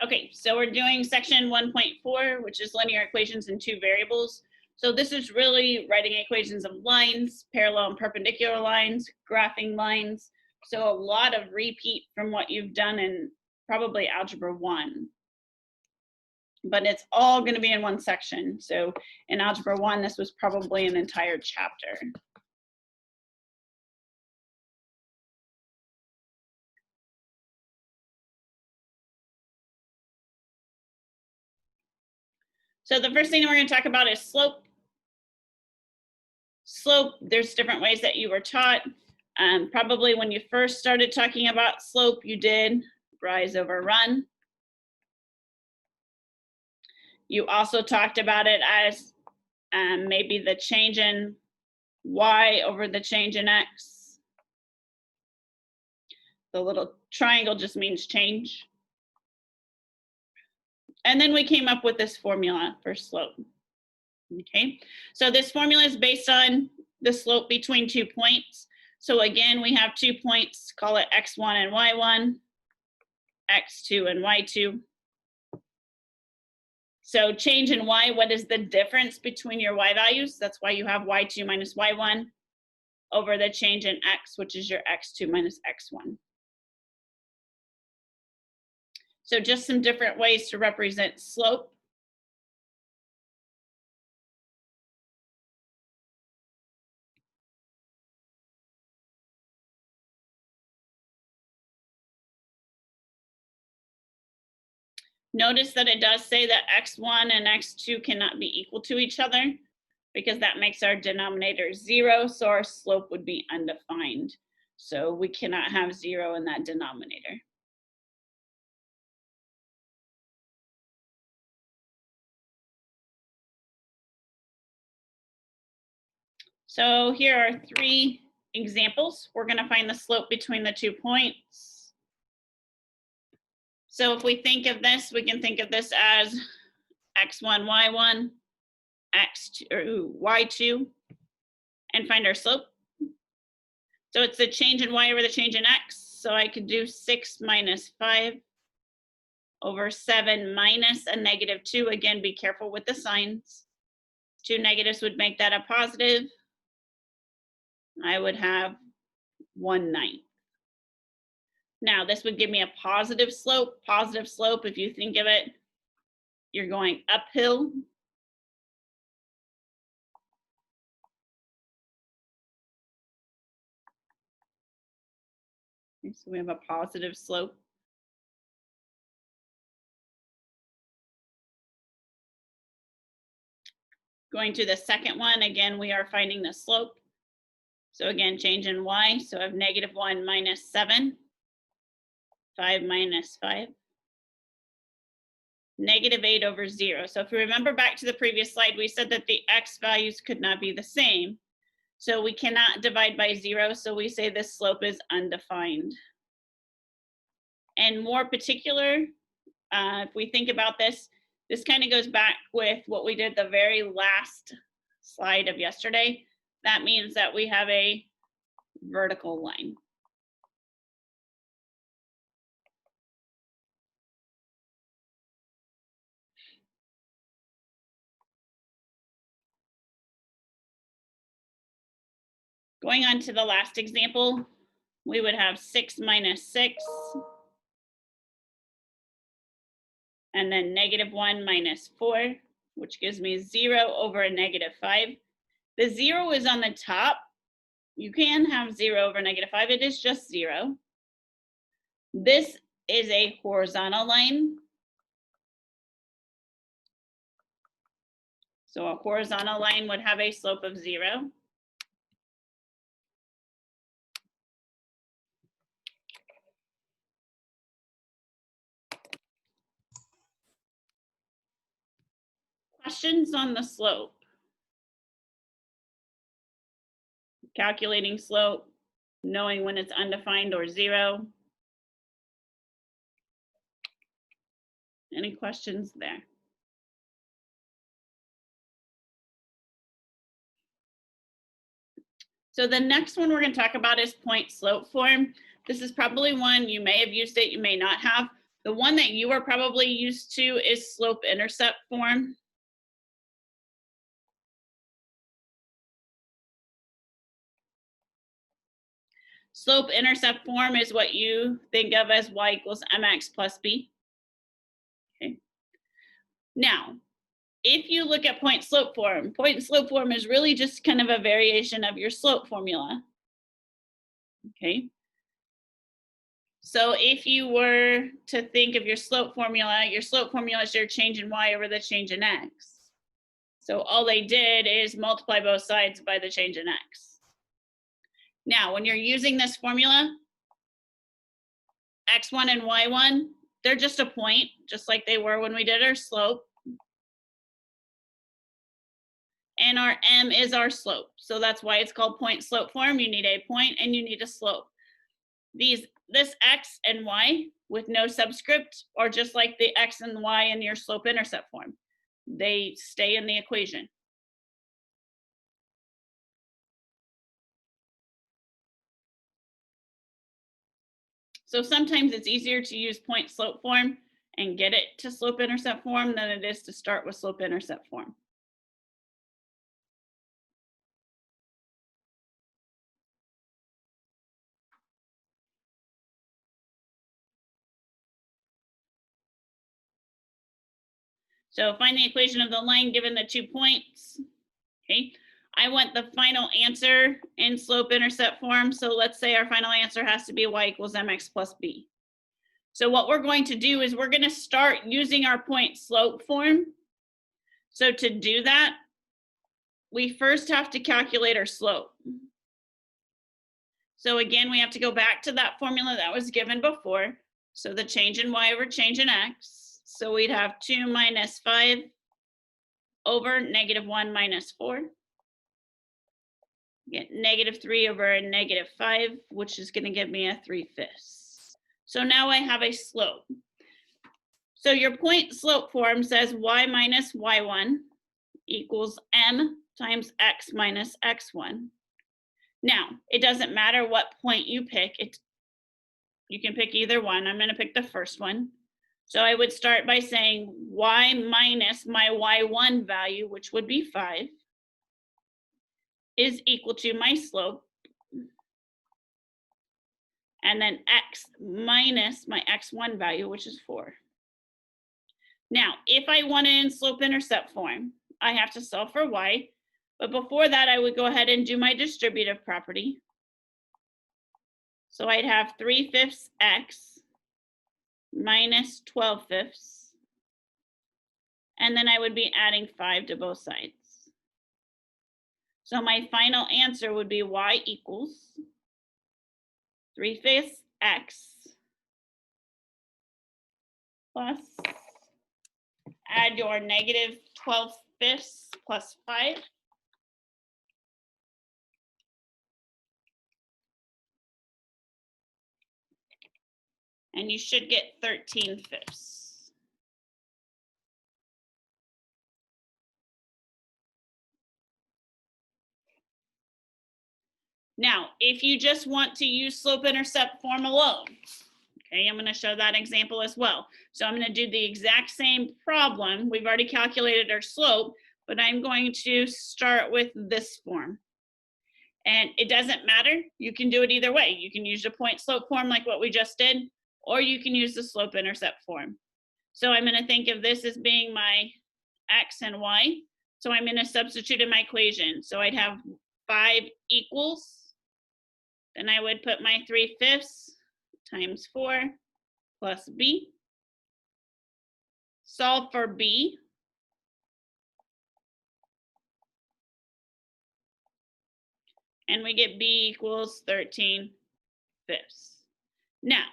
Okay, so we're doing section 1.4, which is linear equations in two variables. So this is really writing equations of lines, parallel and perpendicular lines, graphing lines. So a lot of repeat from what you've done in probably Algebra 1. But it's all going to be in one section. So in Algebra 1, this was probably an entire chapter. So the first thing we're going to talk about is slope. Slope, there's different ways that you were taught. Probably when you first started talking about slope, you did rise over run. You also talked about it as maybe the change in y over the change in x. The little triangle just means change. And then we came up with this formula for slope. Okay, so this formula is based on the slope between 2 points. So again, we have 2 points, call it x1 and y1, x2 and y2. So change in y, what is the difference between your y values? That's why you have y2 minus y1 over the change in x, which is your x2 minus x1. So just some different ways to represent slope. Notice that it does say that x1 and x2 cannot be equal to each other because that makes our denominator 0, so our slope would be undefined. So we cannot have 0 in that denominator. So here are 3 examples. We're going to find the slope between the 2 points. So if we think of this, we can think of this as x1, y1, x2, or y2, and find our slope. So it's the change in y over the change in x. So I could do 6 minus 5 over 7 minus a negative 2. Again, be careful with the signs. 2 negatives would make that a positive. I would have 1/9. Now, this would give me a positive slope. Positive slope, if you think of it, you're going uphill. Okay, so we have a positive slope. Going to the second one, again, we are finding the slope. So again, change in y. So I have -1 minus 7, 5 minus 5. -8 over 0. So if you remember back to the previous slide, we said that the x values could not be the same. So we cannot divide by 0, so we say this slope is undefined. And more particular, if we think about this, this kind of goes back with what we did the very last slide of yesterday. That means that we have a vertical line. Going on to the last example, we would have 6 minus 6, and then -1 minus 4, which gives me 0 over a -5. The 0 is on the top. You can have 0 over -5. It is just 0. This is a horizontal line. So a horizontal line would have a slope of 0. Questions on the slope? Calculating slope, knowing when it's undefined or 0. Any questions there? So the next one we're going to talk about is point slope form. This is probably one you may have used it, you may not have. The one that you are probably used to is slope-intercept form. Slope-intercept form is what you think of as y equals mx plus b. Okay. Now, if you look at point slope form is really just kind of a variation of your slope formula. Okay. So if you were to think of your slope formula is your change in y over the change in x. So all they did is multiply both sides by the change in x. Now, when you're using this formula, x1 and y1, they're just a point, just like they were when we did our slope. And our m is our slope. So that's why it's called point slope form. You need a point and you need a slope. This x and y with no subscript are just like the x and y in your slope intercept form. They stay in the equation. So sometimes it's easier to use point slope form and get it to slope intercept form than it is to start with slope intercept form. So find the equation of the line given the 2 points. Okay, I want the final answer in slope intercept form. So let's say our final answer has to be y equals mx plus b. So what we're going to do is we're going to start using our point slope form. So to do that, we first have to calculate our slope. So again, we have to go back to that formula that was given before. So the change in y over change in x. So we'd have 2 minus 5 over -1 minus 4. Get -3 over -5, which is going to give me a 3/5. So now I have a slope. So your point slope form says y minus y1 equals m times x minus x1. Now, it doesn't matter what point you pick. You can pick either one. I'm going to pick the first one. So I would start by saying y minus my y1 value, which would be 5, is equal to my slope. And then x minus my x1 value, which is 4. Now, if I want it in slope-intercept form, I have to solve for y. But before that, I would go ahead and do my distributive property. So I'd have 3/5 x minus 12/5. And then I would be adding 5 to both sides. So my final answer would be y equals 3/5 x plus, add your -12/5 plus 5. And you should get 13/5. Now, if you just want to use slope-intercept form alone, okay, I'm going to show that example as well. So I'm going to do the exact same problem. We've already calculated our slope, but I'm going to start with this form. And it doesn't matter. You can do it either way. You can use the point slope form like what we just did, or you can use the slope-intercept form. So I'm going to think of this as being my x and y. So I'm going to substitute in my equation. So I'd have 5 equals. Then I would put my 3/5 times 4 plus b. Solve for b. And we get b equals 13/5. Now,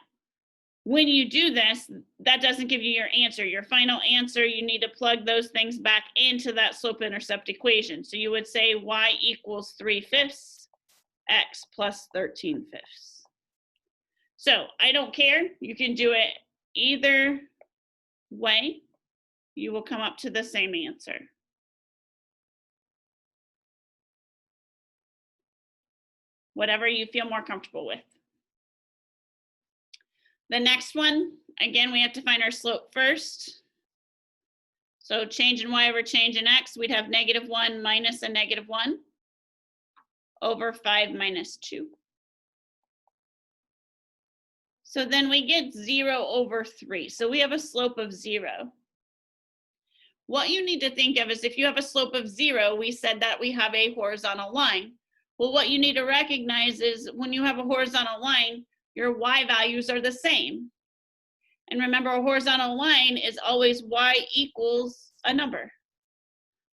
when you do this, that doesn't give you your answer. Your final answer, you need to plug those things back into that slope-intercept equation. So you would say y equals 3/5 x plus 13/5. So I don't care. You can do it either way. You will come up to the same answer. Whatever you feel more comfortable with. The next one, again, we have to find our slope first. So change in y over change in x, we'd have -1 minus a -1 over 5 minus 2. So then we get 0 over 3. So we have a slope of 0. What you need to think of is if you have a slope of 0, we said that we have a horizontal line. Well, what you need to recognize is when you have a horizontal line, your y values are the same. And remember, a horizontal line is always y equals a number.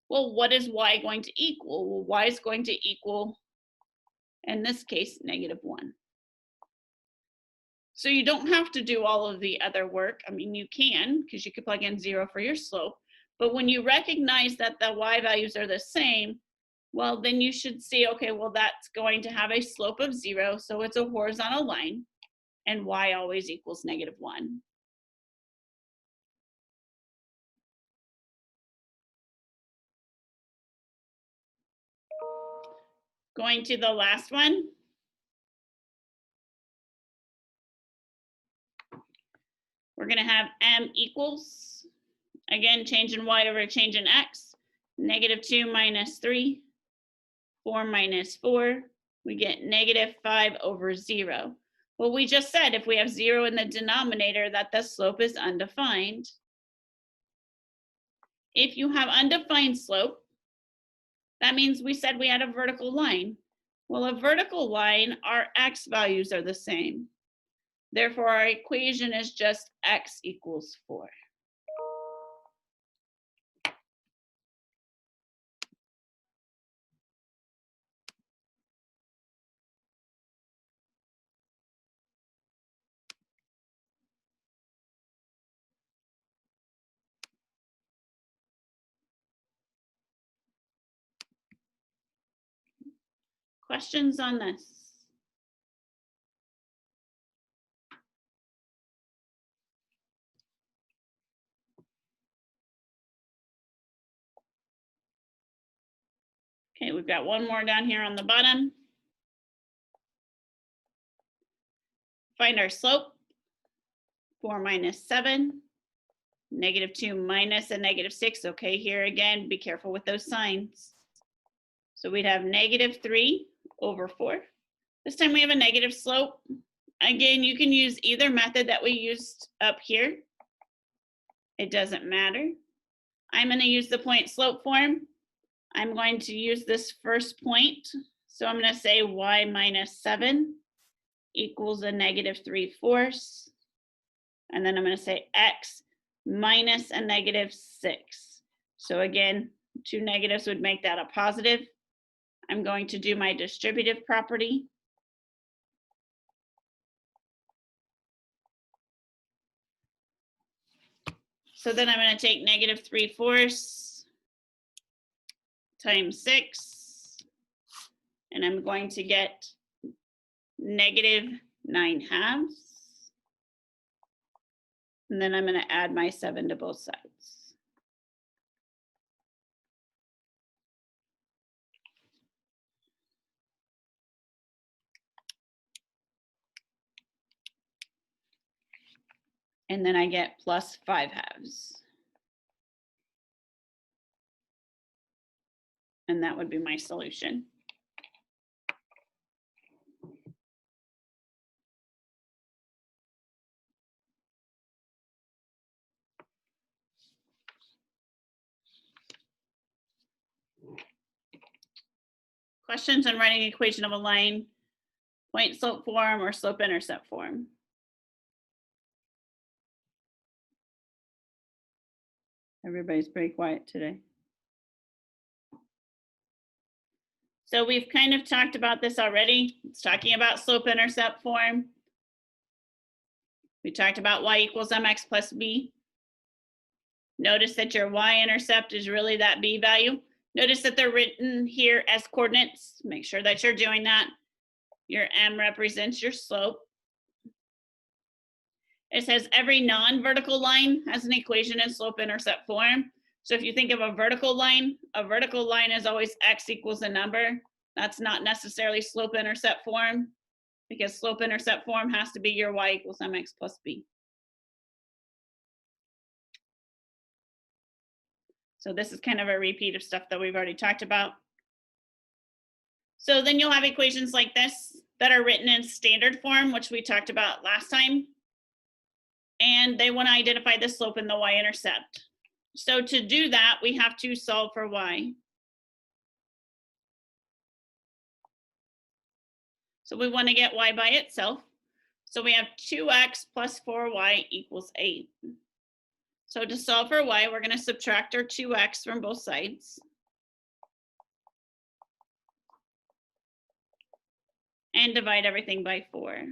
Well, what is y going to equal? Well, y is going to equal, in this case, -1. So you don't have to do all of the other work. I mean, you can, because you could plug in 0 for your slope. But when you recognize that the y values are the same, well, then you should see, okay, well, that's going to have a slope of 0. So it's a horizontal line, and y always equals -1. Going to the last one. We're going to have m equals, again, change in y over change in x, -2 minus 3, 4 minus 4. We get -5 over 0. Well, we just said if we have 0 in the denominator that the slope is undefined. If you have undefined slope, that means we said we had a vertical line. Well, a vertical line, our x values are the same. Therefore, our equation is just x equals 4. Questions on this? Okay, we've got one more down here on the bottom. Find our slope, 4 minus 7, -2 minus a -6. Okay, here again, be careful with those signs. So we'd have -3 over 4. This time we have a negative slope. Again, you can use either method that we used up here. It doesn't matter. I'm going to use the point slope form. I'm going to use this first point. So I'm going to say y minus 7 equals a -3/4. And then I'm going to say x minus a -6. So again, 2 negatives would make that a positive. I'm going to do my distributive property. So then I'm going to take -3/4 times 6, and I'm going to get -9/2. And then I'm going to add my 7 to both sides. And then I get +5/2. And that would be my solution. Questions on writing equation of a line, point slope form or slope intercept form? Everybody's pretty quiet today. So we've kind of talked about this already. It's talking about slope intercept form. We talked about y equals mx plus b. Notice that your y-intercept is really that b value. Notice that they're written here as coordinates. Make sure that you're doing that. Your m represents your slope. It says every non-vertical line has an equation in slope-intercept form. So if you think of a vertical line is always x equals a number. That's not necessarily slope-intercept form, because slope-intercept form has to be your y equals mx plus b. So this is kind of a repeat of stuff that we've already talked about. So then you'll have equations like this that are written in standard form, which we talked about last time. And they want to identify the slope and the y-intercept. So to do that, we have to solve for y. So we want to get y by itself. So we have 2x plus 4y equals 8. So to solve for y, we're going to subtract our 2x from both sides. And divide everything by 4.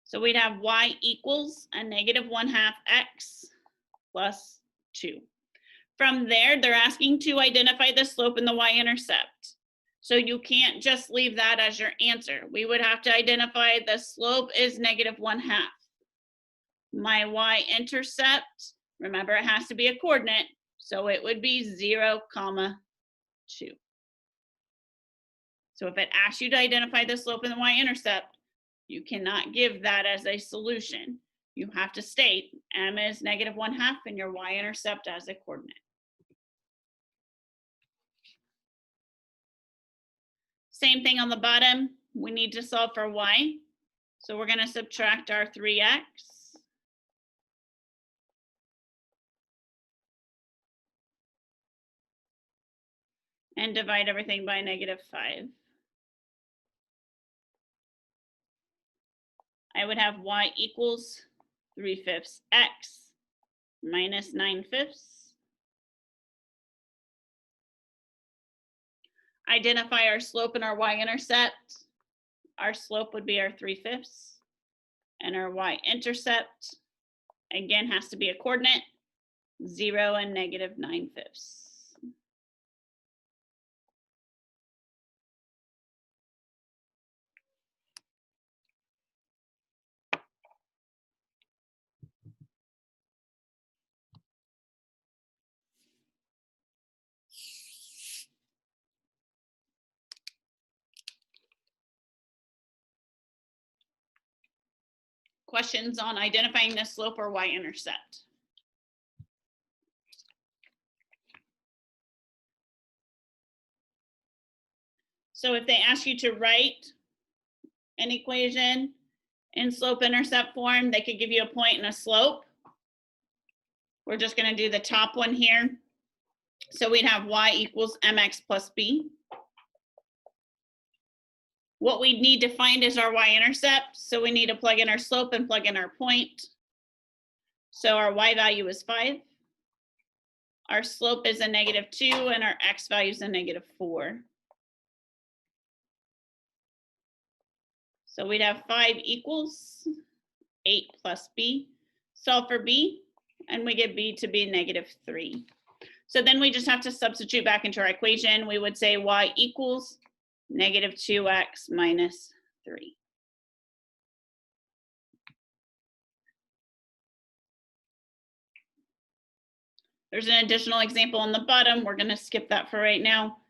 So we'd have y equals a -1/2 x plus 2. From there, they're asking to identify the slope and the y-intercept. So you can't just leave that as your answer. We would have to identify the slope is -1/2. My y-intercept, remember it has to be a coordinate, so it would be 0, 2. So if it asks you to identify the slope and the y-intercept, you cannot give that as a solution. You have to state m is -1/2 and your y-intercept as a coordinate. Same thing on the bottom. We need to solve for y. So we're going to subtract our 3x. And divide everything by -5. I would have y equals 3/5 x minus 9/5. Identify our slope and our y-intercept. Our slope would be our 3/5. And our y-intercept, again, has to be a coordinate, 0 and -9/5. Questions on identifying the slope or y-intercept? So if they ask you to write an equation in slope-intercept form, they could give you a point and a slope. We're just going to do the top one here. So we'd have y equals mx plus b. What we need to find is our y-intercept. So we need to plug in our slope and plug in our point. So our y value is 5. Our slope is a -2 and our x value is a -4. So we'd have 5 equals 8 plus b. Solve for b, and we get b to be -3. So then we just have to substitute back into our equation. We would say y equals -2x minus 3. There's an additional example on the bottom. We're going to skip that for right now.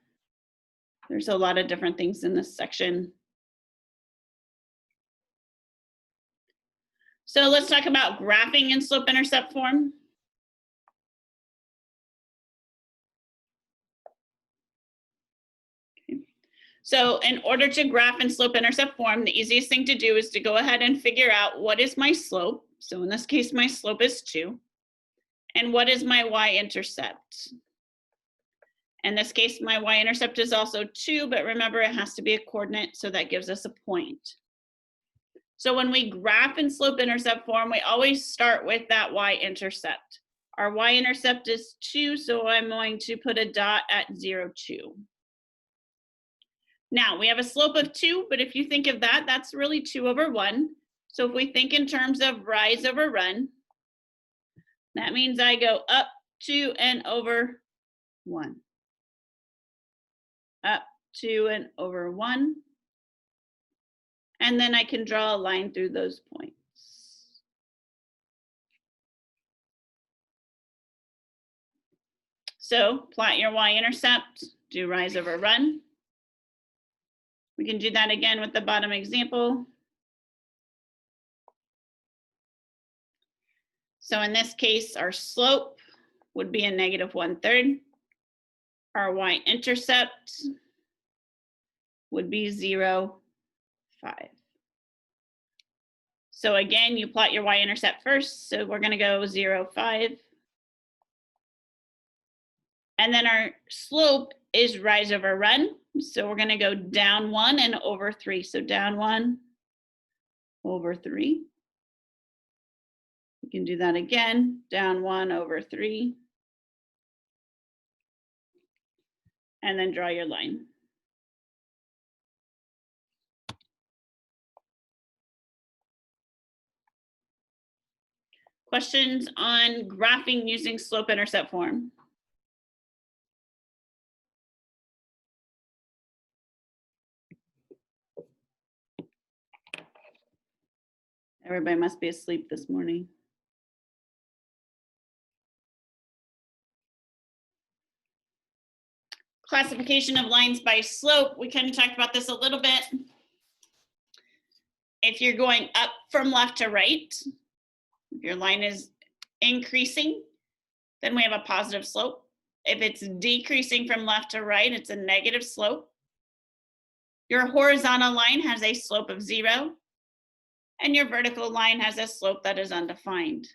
There's a lot of different things in this section. So let's talk about graphing in slope-intercept form. Okay. So in order to graph in slope-intercept form, the easiest thing to do is to go ahead and figure out what is my slope. So in this case, my slope is 2. And what is my y-intercept? In this case, my y-intercept is also 2, but remember it has to be a coordinate, so that gives us a point. So when we graph in slope-intercept form, we always start with that y-intercept. Our y-intercept is 2, so I'm going to put a dot at 0, 2. Now, we have a slope of 2, but if you think of that, that's really 2 over 1. So if we think in terms of rise over run, that means I go up 2 and over 1. Up 2 and over 1. And then I can draw a line through those points. So plot your y-intercept, do rise over run. We can do that again with the bottom example. So in this case, our slope would be a negative 1/3. Our y-intercept would be 0, 5. So again, you plot your y-intercept first. So we're going to go 0, 5. And then our slope is rise over run. So we're going to go down 1 and over 3. So down 1 over 3. We can do that again. Down 1 over 3. And then draw your line. Questions on graphing using slope-intercept form? Everybody must be asleep this morning. Classification of lines by slope. We kind of talked about this a little bit. If you're going up from left to right, if your line is increasing, then we have a positive slope. If it's decreasing from left to right, it's a negative slope. Your horizontal line has a slope of 0, and your vertical line has a slope that is undefined.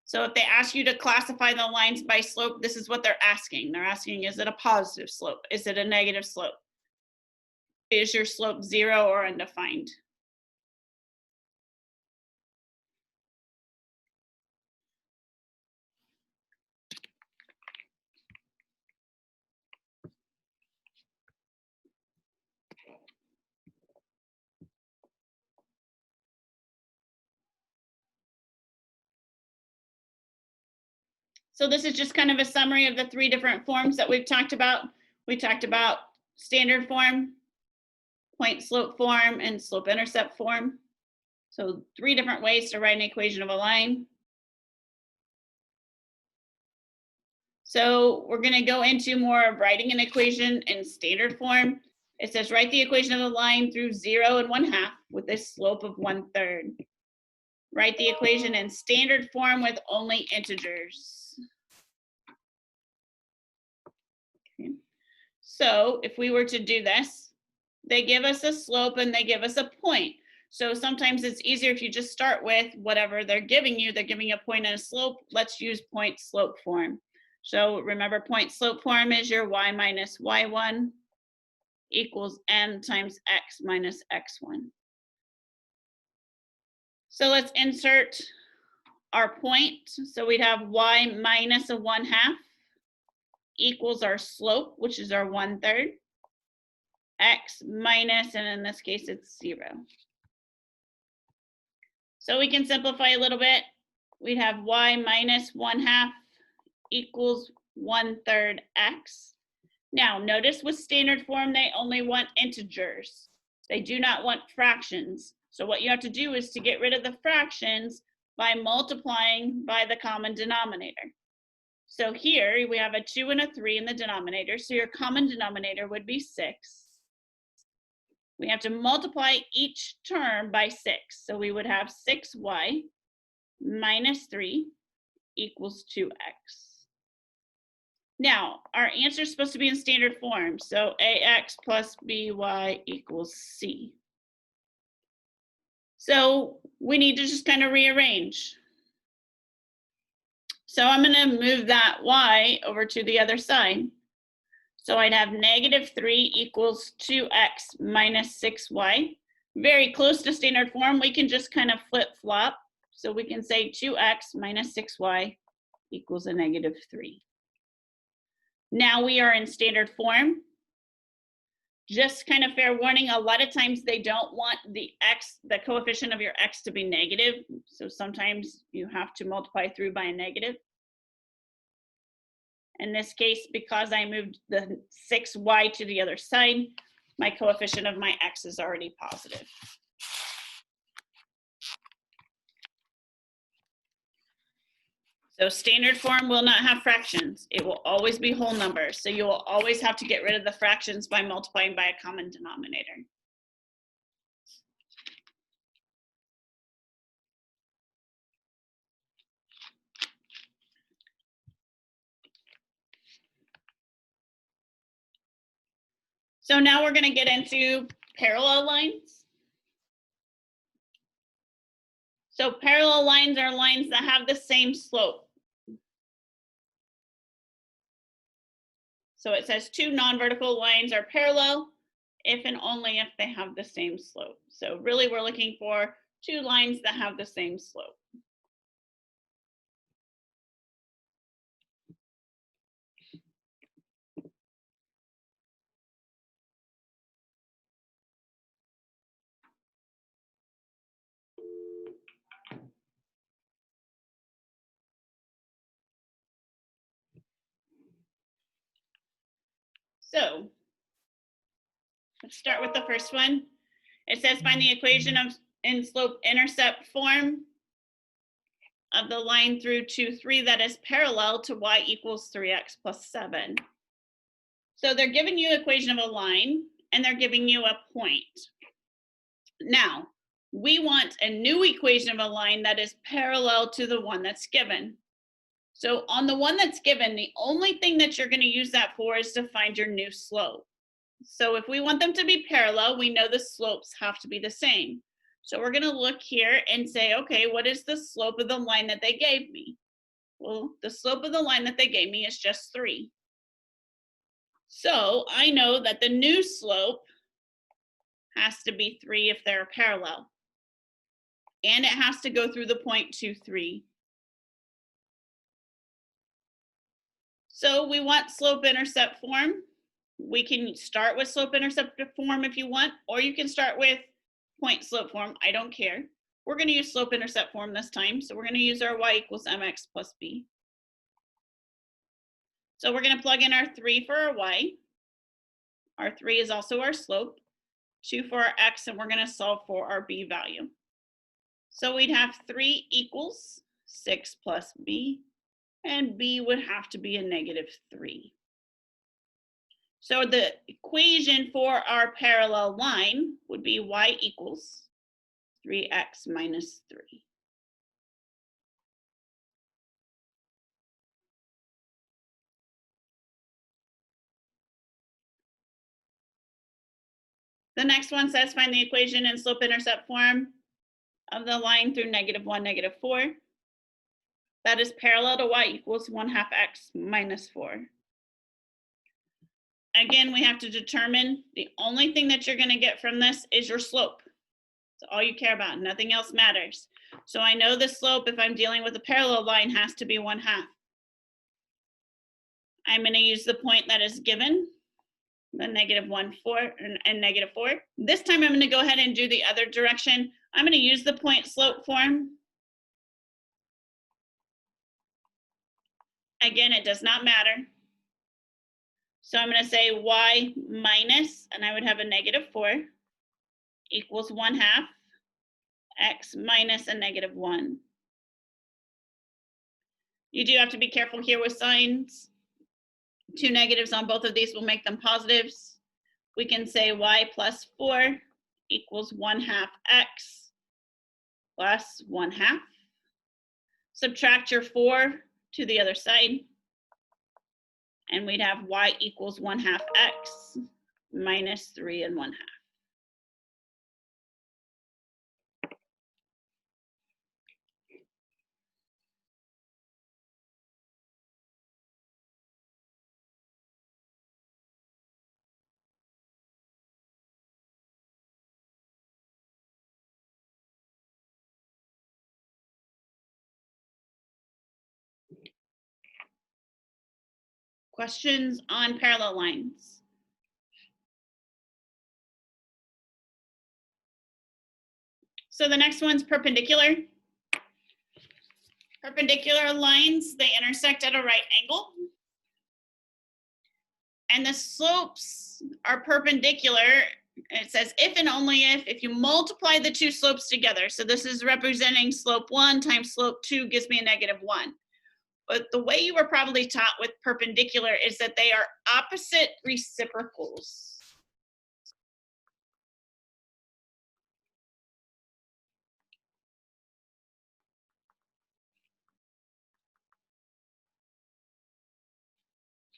So if they ask you to classify the lines by slope, this is what they're asking. They're asking, is it a positive slope? Is it a negative slope? Is your slope 0 or undefined? So this is just kind of a summary of the 3 different forms that we've talked about. We talked about standard form, point slope form, and slope intercept form. So 3 different ways to write an equation of a line. So we're going to go into more of writing an equation in standard form. It says write the equation of the line through 0 and 1/2 with a slope of 1/3. Write the equation in standard form with only integers. Okay. So if we were to do this, they give us a slope and they give us a point. So sometimes it's easier if you just start with whatever they're giving you. They're giving you a point and a slope. Let's use point slope form. So remember, point slope form is your y minus y1 equals n times x minus x1. So let's insert our point. So we'd have y minus a 1/2 equals our slope, which is our 1/3, x minus, and in this case, it's 0. So we can simplify a little bit. We'd have y minus 1/2 equals 1/3 x. Now, notice with standard form, they only want integers. They do not want fractions. So what you have to do is to get rid of the fractions by multiplying by the common denominator. So here we have a 2 and a 3 in the denominator. So your common denominator would be 6. We have to multiply each term by 6. So we would have 6y minus 3 equals 2x. Now, our answer is supposed to be in standard form. So ax plus by equals c. So we need to just kind of rearrange. So I'm going to move that y over to the other side. So I'd have negative 3 equals 2x minus 6y. Very close to standard form. We can just kind of flip-flop. So we can say 2x minus 6y equals a negative 3. Now we are in standard form. Just kind of fair warning, a lot of times they don't want the x, the coefficient of your x to be negative. So sometimes you have to multiply through by a negative. In this case, because I moved the 6y to the other side, my coefficient of my x is already positive. So standard form will not have fractions. It will always be whole numbers. So you will always have to get rid of the fractions by multiplying by a common denominator. So now we're going to get into parallel lines. So parallel lines are lines that have the same slope. So it says two non-vertical lines are parallel if and only if they have the same slope. So really we're looking for two lines that have the same slope. So let's start with the first one. It says find the equation of in slope intercept form of the line through 2, 3 that is parallel to y equals 3x plus 7. So they're giving you equation of a line and they're giving you a point. Now, we want a new equation of a line that is parallel to the one that's given. So on the one that's given, the only thing that you're going to use that for is to find your new slope. So if we want them to be parallel, we know the slopes have to be the same. So we're going to look here and say, okay, what is the slope of the line that they gave me? Well, the slope of the line that they gave me is just 3. So I know that the new slope has to be 3 if they're parallel. And it has to go through the point 2, 3. So we want slope-intercept form. We can start with slope-intercept form if you want, or you can start with point-slope form. I don't care. We're going to use slope-intercept form this time. So we're going to use our y equals mx plus b. So we're going to plug in our 3 for our y. Our 3 is also our slope. 2 for our x, and we're going to solve for our b value. So we'd have 3 equals 6 plus b, and b would have to be a -3. So the equation for our parallel line would be y equals 3x minus 3. The next one says find the equation in slope-intercept form of the line through -1, -4. That is parallel to y equals 1/2 x minus 4. Again, we have to determine the only thing that you're going to get from this is your slope. That's all you care about. Nothing else matters. So I know the slope, if I'm dealing with a parallel line, has to be 1/2. I'm going to use the point that is given, the -1, 4, and -4. This time I'm going to go ahead and do the other direction. I'm going to use the point slope form. Again, it does not matter. So I'm going to say y minus, and I would have a -4, equals 1/2 x minus a -1. You do have to be careful here with signs. 2 negatives on both of these will make them positives. We can say y plus 4 equals 1/2 x plus 1/2. Subtract your 4 to the other side, and we'd have y equals 1/2 x minus 3 and 1/2. Questions on parallel lines? So the next one's perpendicular. Perpendicular lines, they intersect at a right angle. And the slopes are perpendicular. It says if and only if you multiply the two slopes together. So this is representing slope 1 times slope 2 gives me a -1. But the way you were probably taught with perpendicular is that they are opposite reciprocals.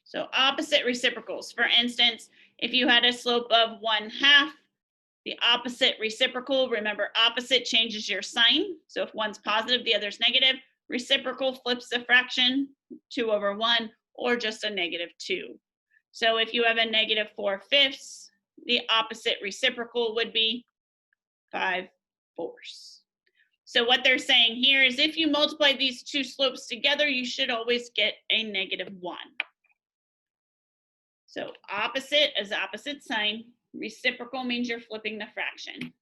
So opposite reciprocals. For instance, if you had a slope of 1/2, the opposite reciprocal, remember opposite changes your sign. So if one's positive, the other's negative. Reciprocal flips the fraction, 2/1, or just a -2. So if you have a -4/5, the opposite reciprocal would be 5/4. So what they're saying here is if you multiply these two slopes together, you should always get a -1. So opposite is opposite sign. Reciprocal means you're flipping the fraction.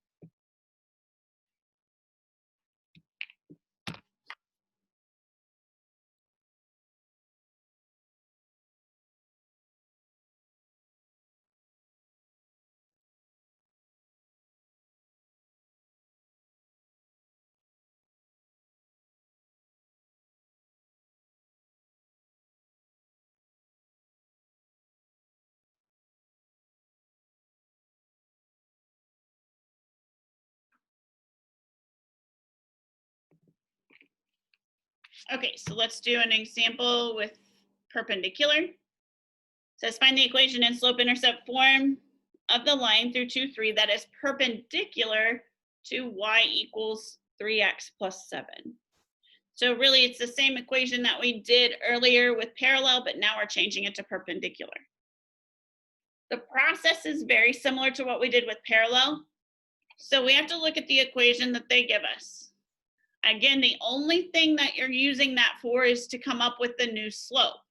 Okay, so let's do an example with perpendicular. It says find the equation in slope-intercept form of the line through 2, 3 that is perpendicular to y equals 3x plus 7. So really it's the same equation that we did earlier with parallel, but now we're changing it to perpendicular. The process is very similar to what we did with parallel. So we have to look at the equation that they give us. Again, the only thing that you're using that for is to come up with the new slope.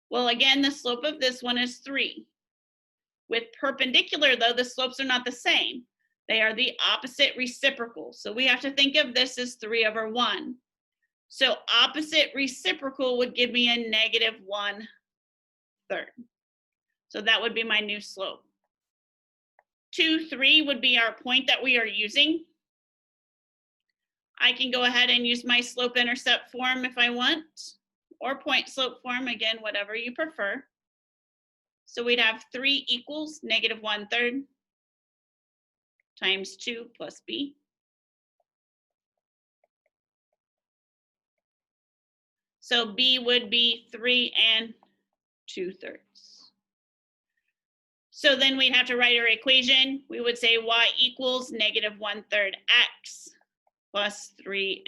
Well, again, the slope of this one is 3. With perpendicular, though, the slopes are not the same. They are the opposite reciprocal. So we have to think of this as 3/1. So opposite reciprocal would give me a -1/3. So that would be my new slope. 2, 3 would be our point that we are using. I can go ahead and use my slope-intercept form if I want, or point slope form, again, whatever you prefer. So we'd have 3 equals -1/3 times 2 plus b. So b would be 3 2/3. So then we'd have to write our equation. We would say y equals -1/3 x plus 3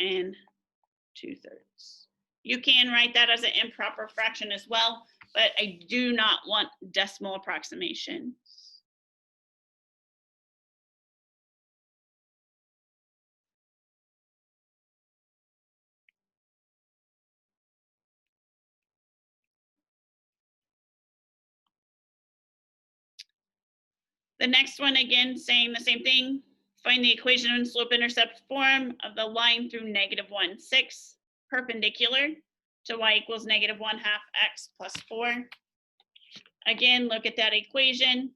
2/3. You can write that as an improper fraction as well, but I do not want decimal approximation. The next one, again, saying the same thing. Find the equation in slope-intercept form of the line through -1, 6, perpendicular to y equals -1/2 x plus 4. Again, look at that equation.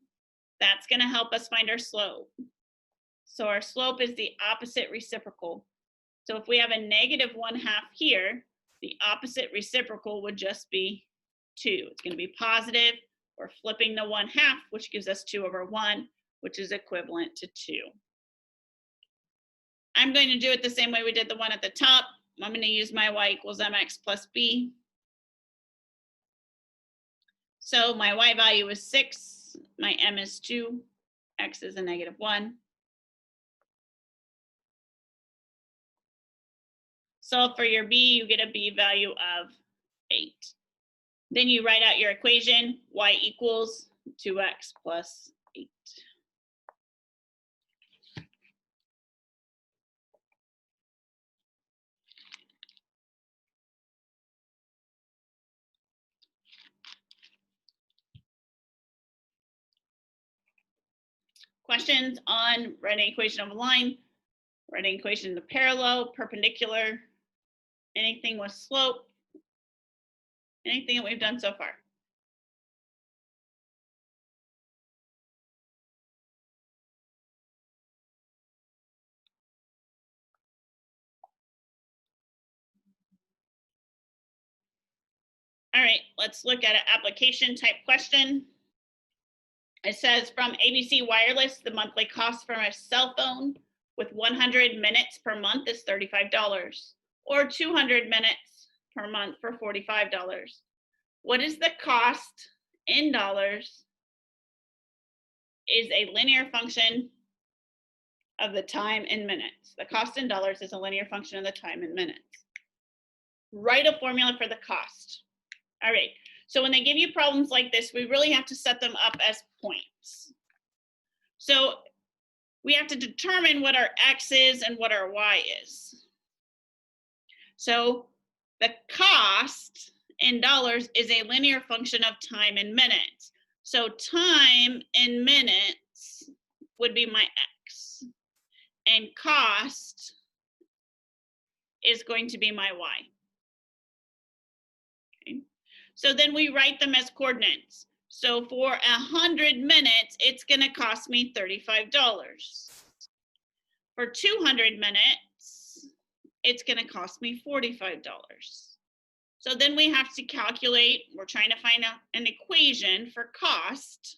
That's going to help us find our slope. So our slope is the opposite reciprocal. So if we have a -1/2 here, the opposite reciprocal would just be 2. It's going to be positive. We're flipping the 1/2, which gives us 2/1, which is equivalent to 2. I'm going to do it the same way we did the one at the top. I'm going to use my y equals mx plus b. So my y value is 6, my m is 2, x is a -1. Solve for your b, you get a b value of 8. Then you write out your equation, y equals 2x plus 8. Questions on writing equation of a line, writing equation of parallel, perpendicular, anything with slope, anything that we've done so far? All right, let's look at an application type question. It says from ABC Wireless, the monthly cost for a cell phone with 100 minutes per month is $35, or 200 minutes per month for $45. what is the cost in dollars is a linear function of the time in minutes. The cost in dollars is a linear function of the time in minutes. Write a formula for the cost. All right, so when they give you problems like this, we really have to set them up as points. So we have to determine what our X is and what our Y is. So the cost in dollars is a linear function of time in minutes. So time in minutes would be my X, and cost is going to be my Y. Okay. So then we write them as coordinates. So for 100 minutes, it's going to cost me $35. For 200 minutes, it's going to cost me $45. So then we have to calculate, we're trying to find an equation for cost,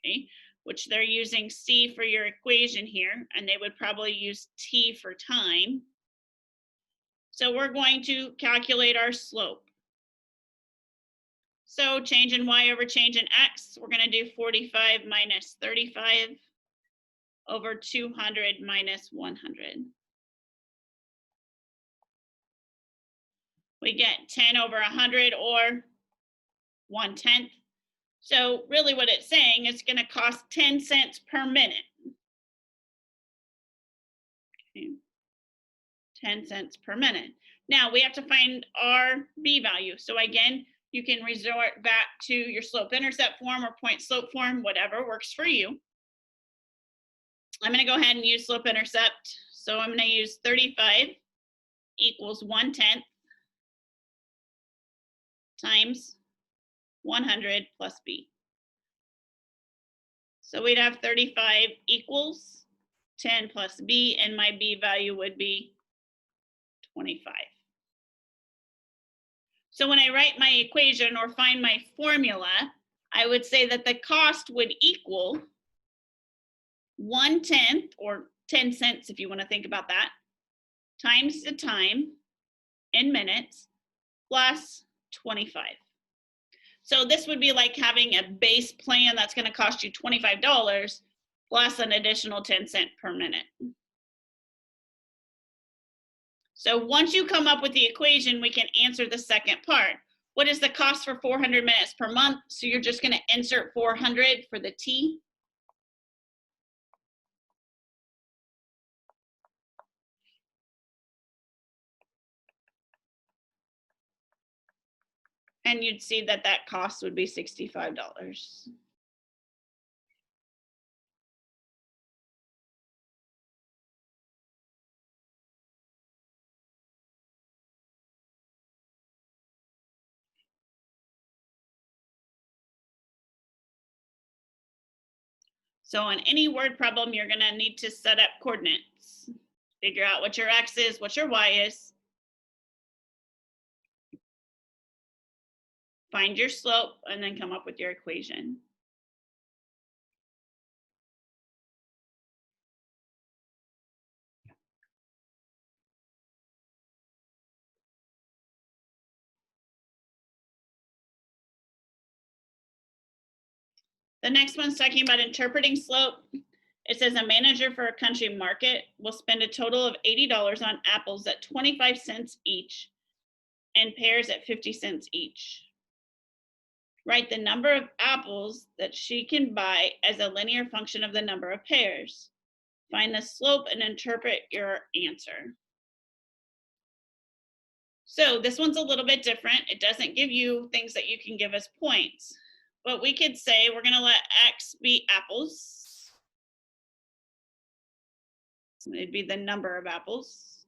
okay, which they're using C for your equation here, and they would probably use T for time. So we're going to calculate our slope. So change in Y over change in X, we're going to do 45 minus 35 over 200 minus 100. We get 10 over 100, or 1/10. So really what it's saying, it's going to cost 10 cents per minute. Okay. 10 cents per minute. Now we have to find our B value. So again, you can resort back to your slope intercept form or point slope form, whatever works for you. I'm going to go ahead and use slope intercept. So I'm going to use 35 equals 1/10 times 100 plus B. So we'd have 35 equals 10 plus B, and my B value would be 25. So when I write my equation or find my formula, I would say that the cost would equal 1/10, or 10 cents if you want to think about that, times the time in minutes plus 25. So this would be like having a base plan that's going to cost you $25 plus an additional 10 cents per minute. So once you come up with the equation, we can answer the second part. What is the cost for 400 minutes per month? So you're just going to insert 400 for the T. And you'd see that that cost would be $65. So on any word problem, you're going to need to set up coordinates. Figure out what your X is, what your Y is. Find your slope, and then come up with your equation. The next one's talking about interpreting slope. It says a manager for a country market will spend a total of $80 on apples at 25 cents each and pears at 50 cents each. Write the number of apples that she can buy as a linear function of the number of pears. Find the slope and interpret your answer. So this one's a little bit different. It doesn't give you things that you can give as points, but we could say we're going to let X be apples. It'd be the number of apples,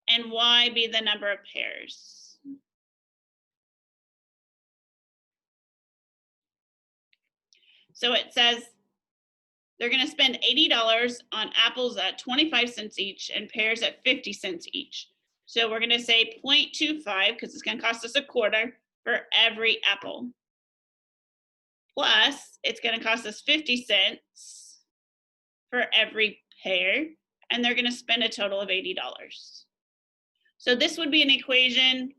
and Y be the number of pears. So it says they're going to spend $80 on apples at 25 cents each and pears at 50 cents each. So we're going to say 0.25, because it's going to cost us a quarter for every apple. Plus, it's going to cost us 50 cents for every pear, and they're going to spend a total of $80. So this would be an equation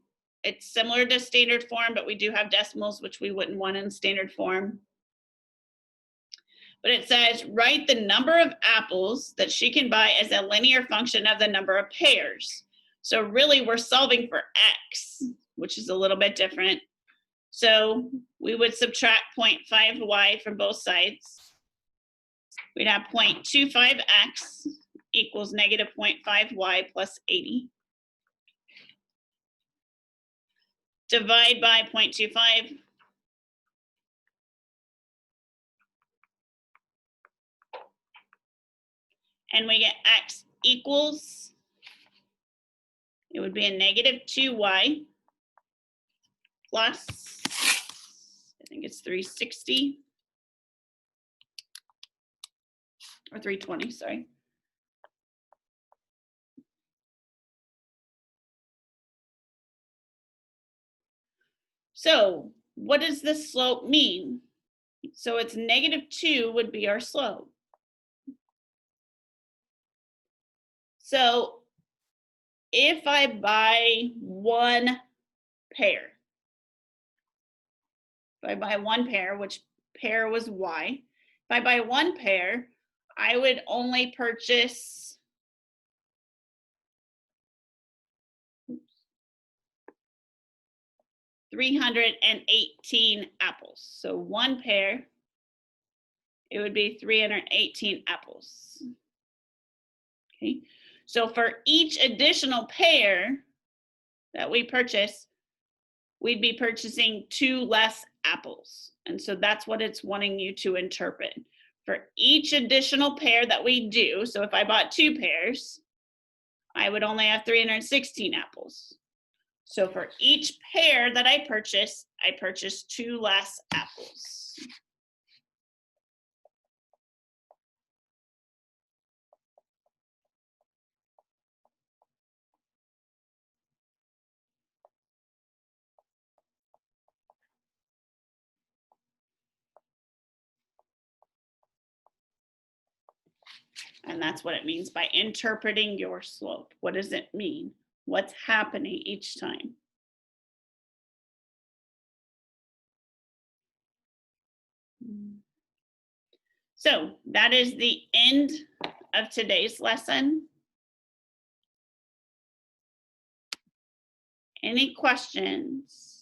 it's similar to standard form, but we do have decimals, which we wouldn't want in standard form. But it says, write the number of apples that she can buy as a linear function of the number of pears. So really we're solving for X, which is a little bit different. So we would subtract 0.5y from both sides. We'd have 0.25x equals negative 0.5y plus 80. Divide by 0.25. And we get x equals, it would be a negative 2y plus, I think it's 360 or 320, sorry. So what does this slope mean? So it's -2 would be our slope. So if I buy one pear, which pear was y, if I buy one pear, I would only purchase 318 apples. So one pear, it would be 318 apples. Okay, so for each additional pear that we purchase, we'd be purchasing 2 less apples. And so that's what it's wanting you to interpret. For each additional pear that we do, so if I bought 2 pears, I would only have 316 apples. So for each pear that I purchase 2 less apples. And that's what it means by interpreting your slope. What does it mean? What's happening each time? So that is the end of today's lesson. Any questions?